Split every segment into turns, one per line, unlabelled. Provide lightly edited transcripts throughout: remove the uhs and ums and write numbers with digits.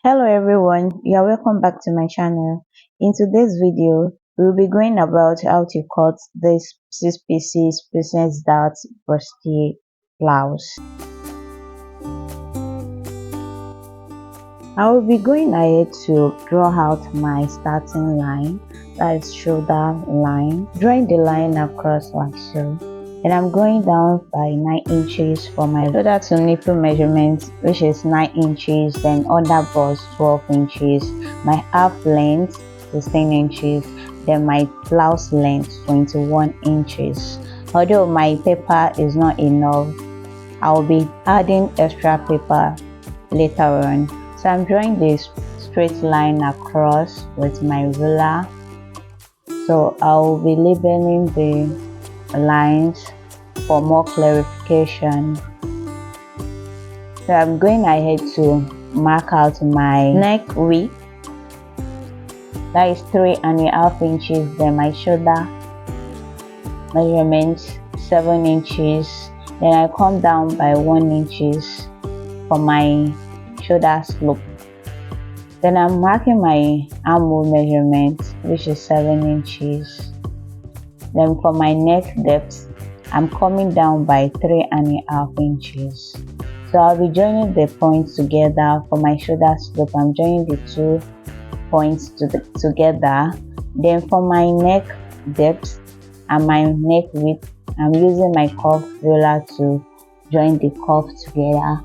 Hello everyone, you are welcome back to my channel. In today's video, we will be going about how to cut this 6 pieces business dart bustier blouse. I will be going ahead to draw out my starting line, that is shoulder line, drawing the line across like so. And I'm going down by 9 inches for my shoulder to nipple measurement, which is 9 inches, then under bust 12 inches, my half length 16 inches, then my blouse length 21 inches. Although my paper is not enough, I'll be adding extra paper later on. So I'm drawing this straight line across with my ruler. So I'll be labeling the lines for more clarification. So I'm going ahead to mark out my neck width, that is 3.5 inches, then my shoulder measurement 7 inches, then I come down by 1 inches for my shoulder slope. Then I'm marking my armhole measurement, which is 7 inches. Then for my neck depth, I'm coming down by 3.5 inches. So I'll be joining the points together. For my shoulder slope, I'm joining the 2 points together. Then for my neck depth and my neck width, I'm using my curve ruler to join the curve together.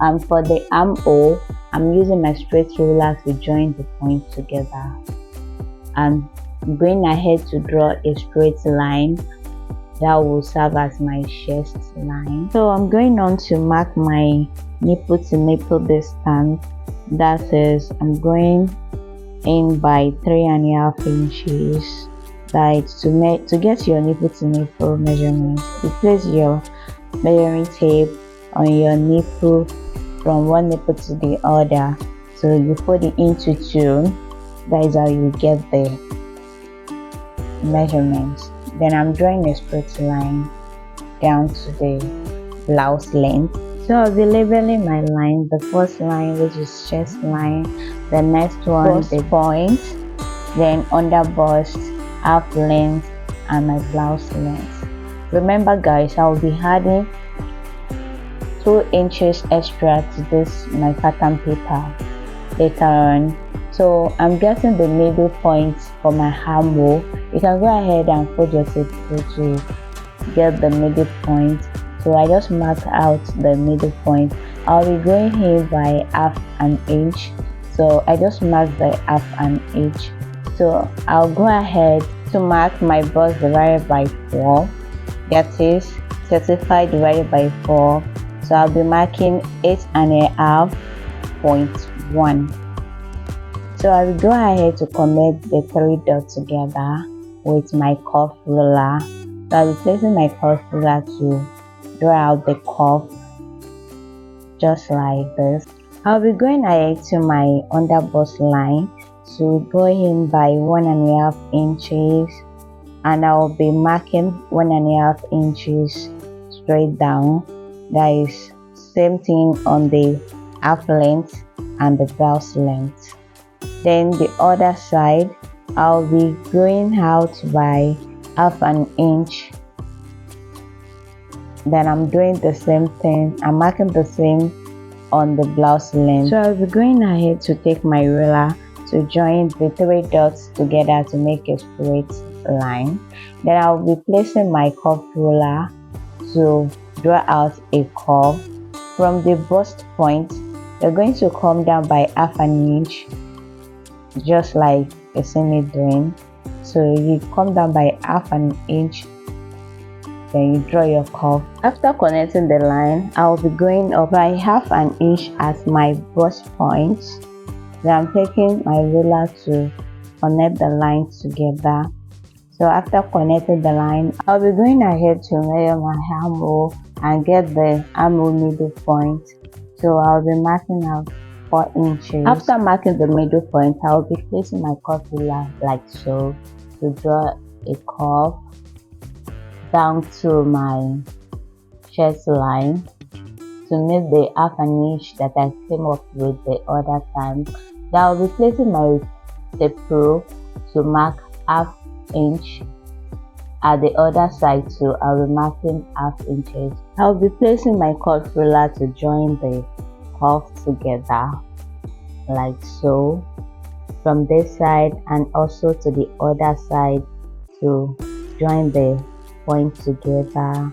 And for the armhole, I'm using my straight ruler to join the points together. And I'm going ahead to draw a straight line that will serve as my chest line. So I'm going on to mark my nipple to nipple distance. That is, I'm going in by 3.5 inches. That is to get your nipple to nipple measurement. You place your measuring tape on your nipple from one nipple to the other, so you fold it into 2. That is how you get the measurements. Then I'm drawing a straight line down to the blouse length. So I'll be labeling my line. The first line, which is chest line, the next one the point, then under bust, half length, and my blouse length. Remember guys, I'll be adding 2 inches extra to this my pattern paper later on. So I'm getting the middle point for my armhole. You can go ahead and fold your tape to get the middle point. So I just marked out the middle point. I'll be going here by 1/2 inch. So I just marked the 1/2 inch. So I'll go ahead to mark my bust divided by 4. That is 35 divided by 4. So I'll be marking 8.5.1. So I will go ahead to connect the 3 dots together with my curve ruler. So I'll be placing my curve ruler to draw out the curve just like this. I'll be going ahead to my under bust line to go in by 1.5 inches, and I'll be marking 1.5 inches straight down. That is same thing on the half length and the blouse length. Then the other side, I'll be going out by 1/2 inch. Then I'm doing the same thing. I'm marking the same on the blouse length. So I'll be going ahead to take my ruler to join the 3 dots together to make a straight line. Then I'll be placing my curve ruler to draw out a curve. From the bust point, you're going to come down by 1/2 inch, just like you see me doing. So you come down by 1/2 inch, then you draw your curve. After connecting the line, I'll be going up by 1/2 inch at my bust point. Then I'm taking my ruler to connect the lines together. So after connecting the line, I'll be going ahead to measure my armhole and get the armhole middle point. So I'll be marking out 4 inches. After marking the middle point, I'll be placing my curve ruler like so to draw a curve down to my chest line. to meet the half an inch that I came up with the other time. Then I'll be placing my tape rule to mark half inch at the other side too. I'll be marking half inches. I'll be placing my cut ruler to join the curve together like so, from this side and also to the other side to join the point together.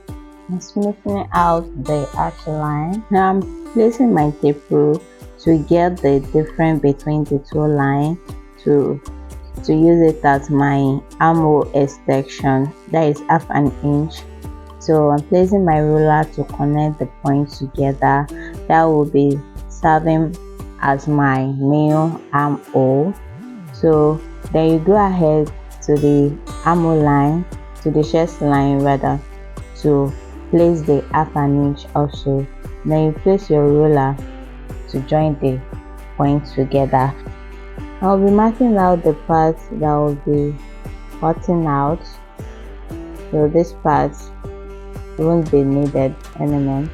I'm smoothing out the arch line. Now I'm placing my tape rule to get the difference between the two lines to use it as my armhole extension, that is half an inch. So I'm placing my ruler to connect the points together. That will be serving as my male armhole. So then you go ahead to the armhole line, to the chest line rather, to place the half an inch also. Then you place your ruler to join the points together. I'll be marking out the parts that will be cutting out. So this part won't be needed anymore,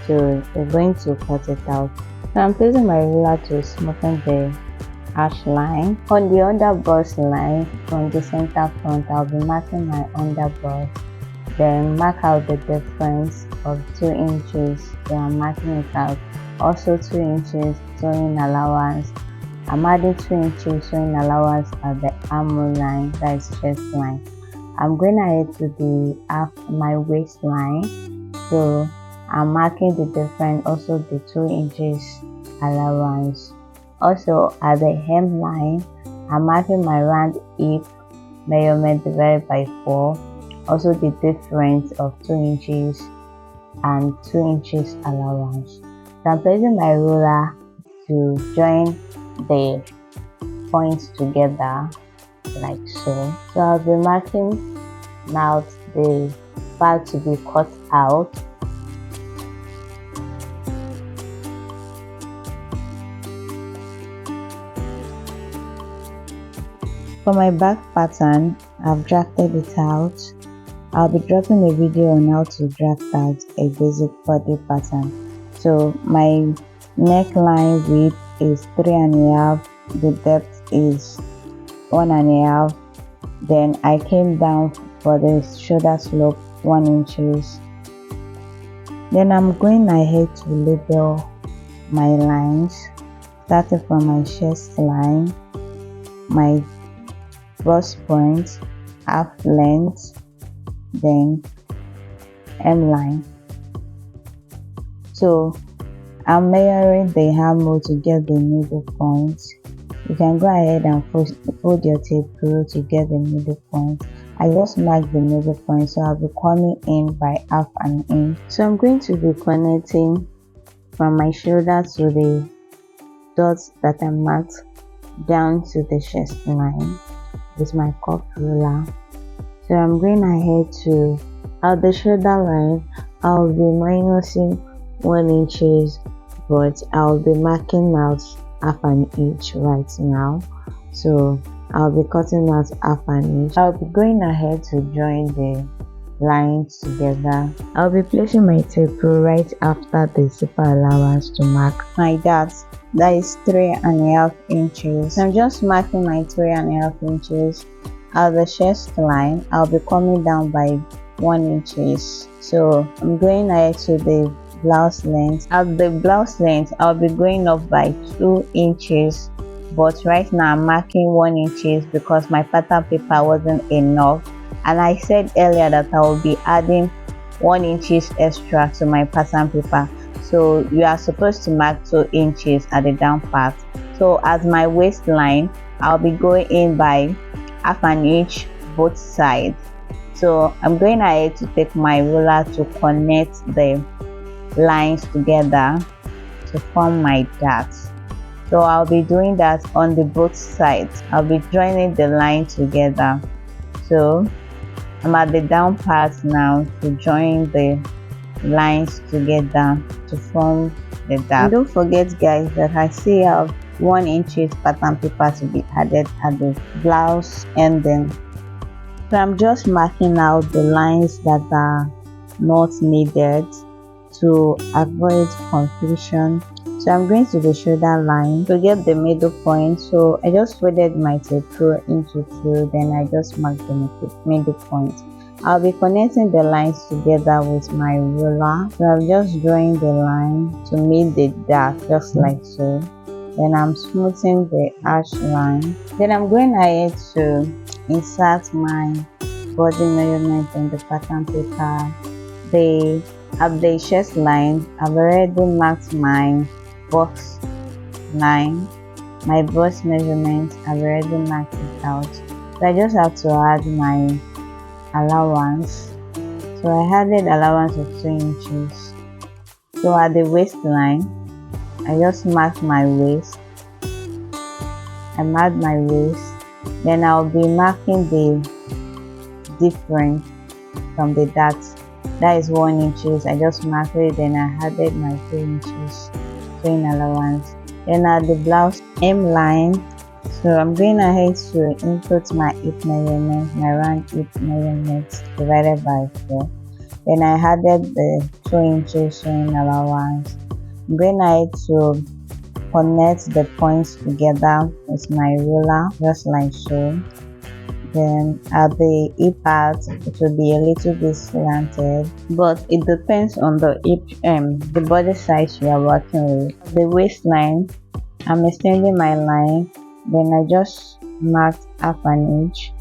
so we're going to cut it out. So I'm placing my ruler to smoothen the arch line. On the underbust line from the center front, I'll be marking my underbust. Then mark out the difference of 2 inches. So I'm marking it out. Also 2 inches sewing allowance. I'm adding 2 inches sewing allowance at the armhole line, that is chest line. I'm going ahead to the my waistline, so I'm marking the difference, also the 2 inches allowance. Also at the hemline, I'm marking my round hip measurement divided by 4, also the difference of 2 inches and 2 inches allowance. So I'm placing my ruler to join the points together like so. So I'll be marking now the part to be cut out. For my back pattern, I've drafted it out. I'll be dropping a video on how to draft out a basic body pattern. So my neckline width is 3.5, the depth is 1.5. Then I came down for the shoulder slope 1 inches. Then I'm going ahead to label my lines, starting from my chest line, my bust point, half length, then M line. So I'm measuring the armhole to get the middle point. You can go ahead and fold your tape rule to get the middle point. I just marked the middle point, so I'll be coming in by half an inch. So I'm going to be connecting from my shoulder to the dots that I marked down to the chest line with my cup ruler. So I'm going ahead to at the shoulder line. I'll be minusing 1 inches, but I'll be marking out half an inch right now. So I'll be cutting out half an inch. I'll be going ahead to join the lines together. I'll be placing my tape rule right after the zipper allowance to mark my dots. That is 3.5 inches. I'm just marking my 3.5 inches. At the chest line, I'll be coming down by 1 inches. So I'm going ahead to the blouse length. At the blouse length, I'll be going up by 2 inches, but right now I'm marking 1 inches because my pattern paper wasn't enough, and I said earlier that I will be adding 1 inches extra to my pattern paper. So you are supposed to mark 2 inches at the down part. So as my waistline, I'll be going in by half an inch both sides. So I'm going ahead to take my ruler to connect the lines together to form my dots. So I'll be doing that on the both sides. I'll be joining the line together. So I'm at the down part now to join the lines together to form the dot. And don't forget guys that I still have 1 inches pattern paper to be added at the blouse ending. So I'm just marking out the lines that are not needed to avoid confusion. So I'm going to the shoulder line to get the middle point. So I just folded my tape through into two, then I just marked the middle point. I'll be connecting the lines together with my ruler. So I'm just drawing the line to meet the dark, just like so. Then I'm smoothing the arch line. Then I'm going ahead to insert my body measurement on the pattern paper. At the chest line, I've already marked my box line, my bust measurement. I've already marked it out. So I just have to add my allowance. So I added allowance of 2 inches. So at the waistline, I just marked my waist. I marked my waist. Then I'll be marking the difference from the dart. That is 1 inches. I just marked it. Then I added my 2 inches sewing allowance. Then at the blouse hem line, so I'm going ahead to input my hip measurement, my round hip measurement divided by 4. Then I added the 2 inches sewing allowance. I'm going ahead to connect the points together with my ruler, just like so. Then at the hip part, it will be a little bit slanted, but it depends on the hip the body size you are working with. The waistline, I'm extending my line. Then I just marked half an inch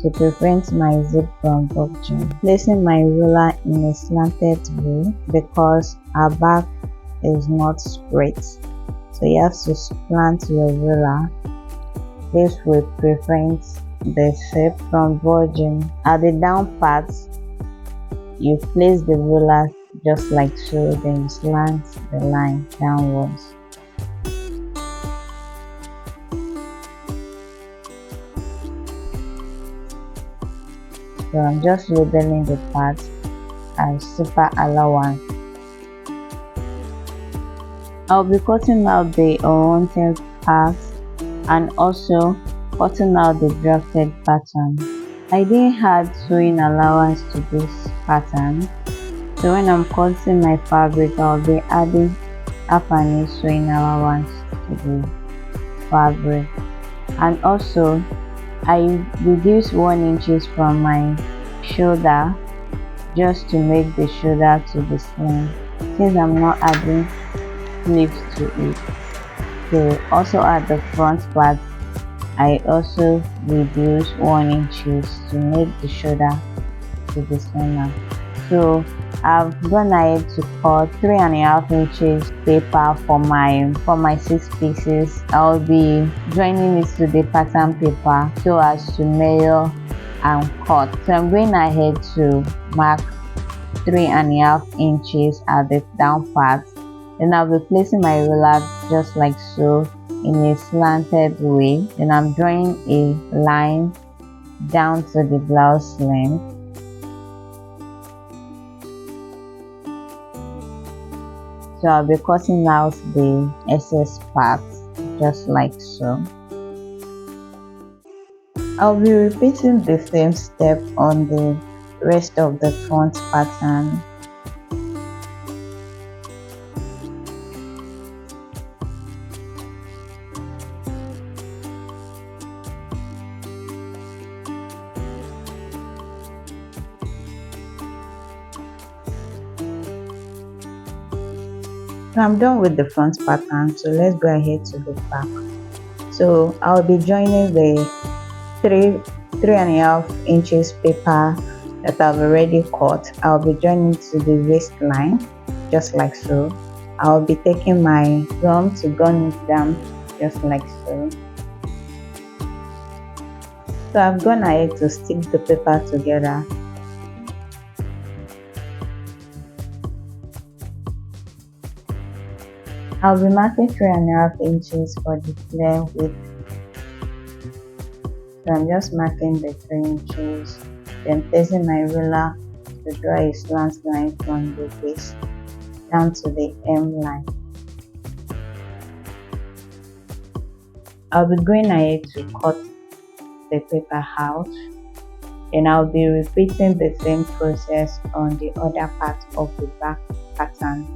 to prevent my zip from bulging. Placing my ruler in a slanted way because our back is not straight. So you have to slant your ruler. This will prevent the shape from bulging. At the down part, you place the ruler just like so, then you slant the line downwards. So I'm just labeling the part as super allowance. I'll be cutting out the unwanted parts and also cutting out the drafted pattern. I didn't add sewing allowance to this pattern, so when I'm cutting my fabric, I'll be adding half an inch sewing allowance to the fabric. And also I reduced 1 inches from my shoulder just to make the shoulder to be slim, since I'm not adding sleeves to it. So also at the front part, I also reduced 1 inches to make the shoulder to be slimmer. So I've gone ahead to cut 3.5 inches paper for my 6 pieces. I'll be joining it to the pattern paper so as to measure and cut. So I'm going ahead to mark 3.5 inches at the down part. Then I'll be placing my ruler just like so in a slanted way. Then I'm drawing a line down to the blouse length. So I'll be cutting out the excess parts just like so. I'll be repeating the same step on the rest of the front pattern. So I'm done with the front pattern, so let's go ahead to the back. So I'll be joining the 3.5 inches paper that I've already cut. I'll be joining to the waistline just like so. I'll be taking my gum to gun it down just like so. So I've gone ahead to stick the paper together. I'll be marking 3.5 inches for the flare width. So I'm just marking the 3 inches, then placing my ruler to draw a slant line from the waist down to the hem line. I'll be going ahead to cut the paper out. Then I'll be repeating the same process on the other part of the back pattern.